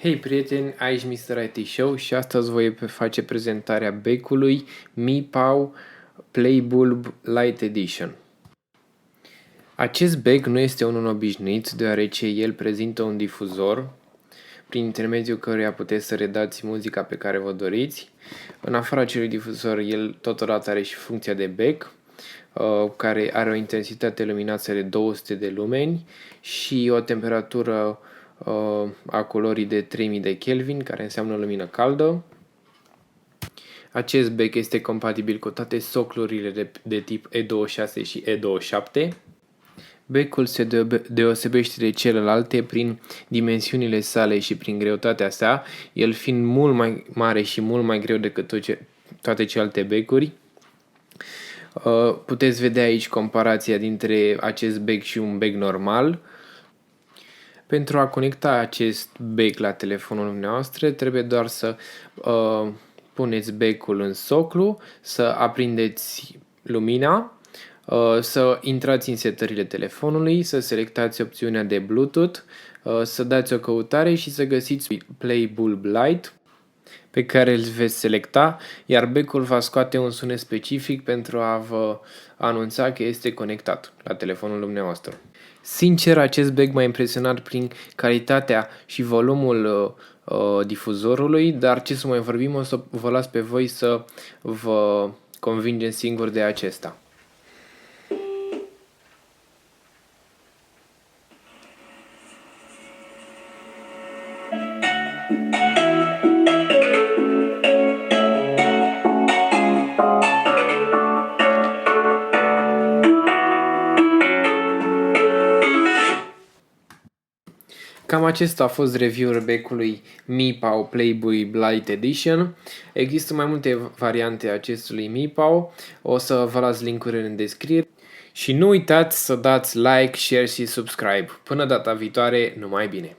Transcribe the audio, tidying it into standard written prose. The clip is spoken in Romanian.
Hei prieteni, aici Mr. IT Show și astăzi voi face prezentarea becului Mi Pow Playbulb Light Edition. Acest bec nu este unul obișnuit deoarece el prezintă un difuzor prin intermediul căruia puteți să redați muzica pe care vă doriți. În afara acelui difuzor, el totodată are și funcția de bec, care are o intensitate luminată de 200 de lumeni și o temperatură a culorii de 3000 de Kelvin, care înseamnă lumină caldă. Acest bec este compatibil cu toate soclurile de tip E26 și E27. Becul se deosebește de celelalte prin dimensiunile sale și prin greutatea sa, el fiind mult mai mare și mult mai greu decât toate celelalte becuri. Puteți vedea aici comparația dintre acest bec și un bec normal. Pentru a conecta acest bec la telefonul dumneavoastră, trebuie doar să puneți becul în soclu, să aprindeți lumina, să intrați în setările telefonului, să selectați opțiunea de Bluetooth, să dați o căutare și să găsiți Playbulb Light pe care îl veți selecta, iar becul va scoate un sunet specific pentru a vă anunța că este conectat la telefonul dumneavoastră. Sincer, acest bec m-a impresionat prin calitatea și volumul difuzorului, dar ce să mai vorbim, o să vă las pe voi să vă convingeți singur de acesta. Cam acesta a fost review-ul becului Mi Pow Playbulb Light Edition. Există mai multe variante acestui Mi Pow. O să vă las link-urile în descriere. Și nu uitați să dați like, share și subscribe. Până data viitoare, numai bine!